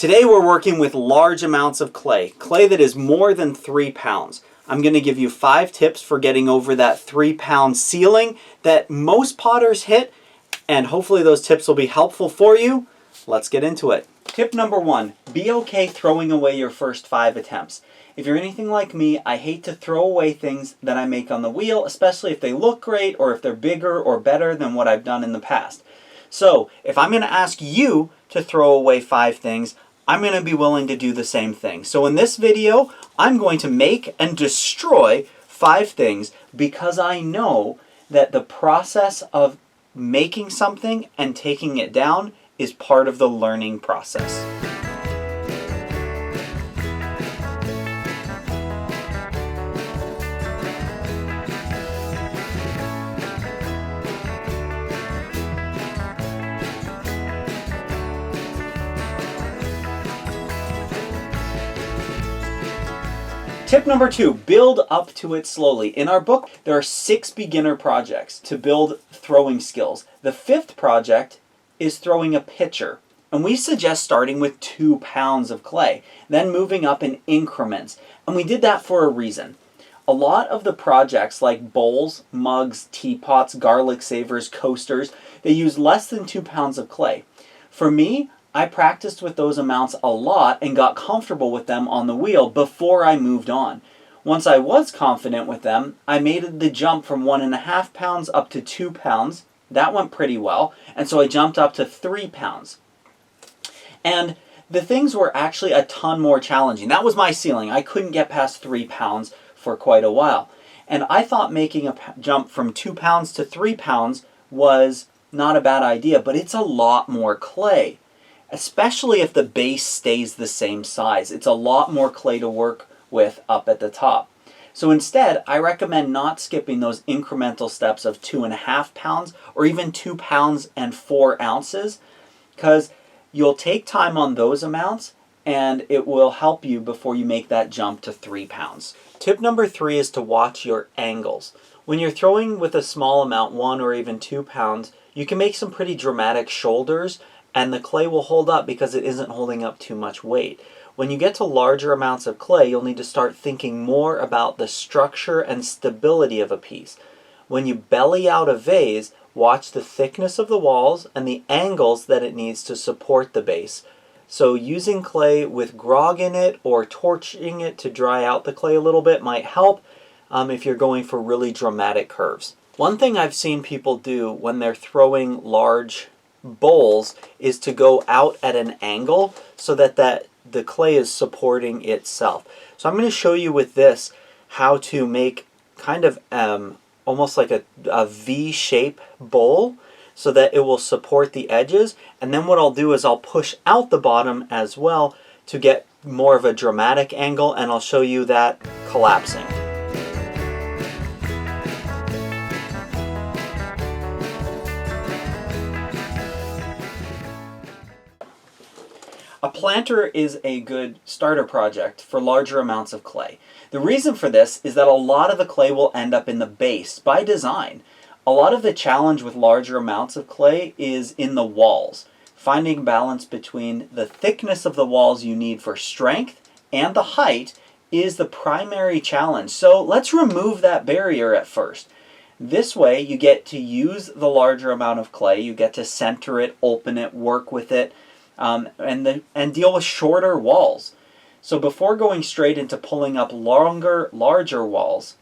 Today we're working with large amounts of clay that is more than 3 pounds. I'm going to give you 5 tips for getting over that 3-pound ceiling that most potters hit, and hopefully those tips will be helpful for you. Let's get into it. Tip number 1, be okay throwing away your first 5 attempts. If you're anything like me, I hate to throw away things that I make on the wheel, especially if they look great or if they're bigger or better than what I've done in the past. So if I'm going to ask you to throw away 5 things, I'm going to be willing to do the same thing. So in this video, I'm going to make and destroy 5 things because I know that the process of making something and taking it down is part of the learning process. Tip number 2, build up to it slowly. In our book, there are 6 beginner projects to build throwing skills. The 5th project is throwing a pitcher. And we suggest starting with 2 pounds of clay, then moving up in increments. And we did that for a reason. A lot of the projects like bowls, mugs, teapots, garlic savers, coasters, they use less than 2 pounds of clay. For me, I practiced with those amounts a lot and got comfortable with them on the wheel before I moved on. Once I was confident with them, I made the jump from 1.5 pounds up to 2 pounds. That went pretty well, and so I jumped up to 3 pounds. And the things were actually a ton more challenging. That was my ceiling. I couldn't get past 3 pounds for quite a while. And I thought making a jump from 2 pounds to 3 pounds was not a bad idea, but it's a lot more clay. Especially if the base stays the same size. It's a lot more clay to work with up at the top. So instead, I recommend not skipping those incremental steps of 2.5 pounds or even 2 pounds and 4 ounces, because you'll take time on those amounts and it will help you before you make that jump to 3 pounds. Tip number 3 is to watch your angles. When you're throwing with a small amount, 1 or even 2 pounds, you can make some pretty dramatic shoulders, and the clay will hold up because it isn't holding up too much weight. When you get to larger amounts of clay, you'll need to start thinking more about the structure and stability of a piece. When you belly out a vase, watch the thickness of the walls and the angles that it needs to support the base. So using clay with grog in it or torching it to dry out the clay a little bit might help if you're going for really dramatic curves. One thing I've seen people do when they're throwing large bowls is to go out at an angle so that the clay is supporting itself. So I'm going to show you with this how to make kind of almost like a V-shape bowl so that it will support the edges, and then what I'll do is I'll push out the bottom as well to get more of a dramatic angle, and I'll show you that collapsing. A planter is a good starter project for larger amounts of clay. The reason for this is that a lot of the clay will end up in the base by design. A lot of the challenge with larger amounts of clay is in the walls. Finding balance between the thickness of the walls you need for strength and the height is the primary challenge. So let's remove that barrier at first. This way you get to use the larger amount of clay, you get to center it, open it, work with it, and deal with shorter walls. So before going straight into pulling up larger walls,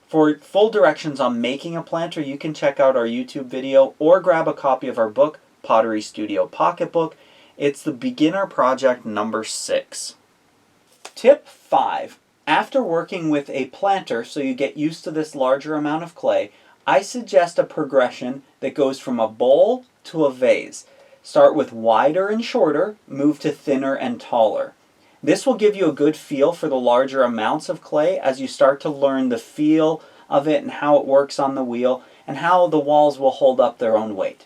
for full directions on making a planter, you can check out our YouTube video or grab a copy of our book, Pottery Studio Pocketbook. It's the beginner project number 6. Tip 5. After working with a planter, so you get used to this larger amount of clay, I suggest a progression that goes from a bowl to a vase. Start with wider and shorter, move to thinner and taller. This will give you a good feel for the larger amounts of clay as you start to learn the feel of it and how it works on the wheel and how the walls will hold up their own weight.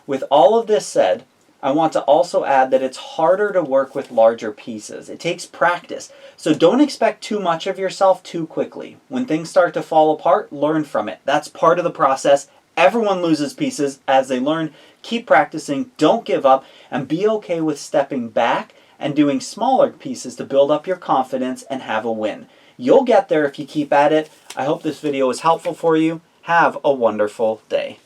With all of this said, I want to also add that it's harder to work with larger pieces. It takes practice, so don't expect too much of yourself too quickly. When things start to fall apart, learn from it. That's part of the process. Everyone loses pieces as they learn. Keep practicing, don't give up, and be okay with stepping back and doing smaller pieces to build up your confidence and have a win. You'll get there if you keep at it. I hope this video was helpful for you. Have a wonderful day.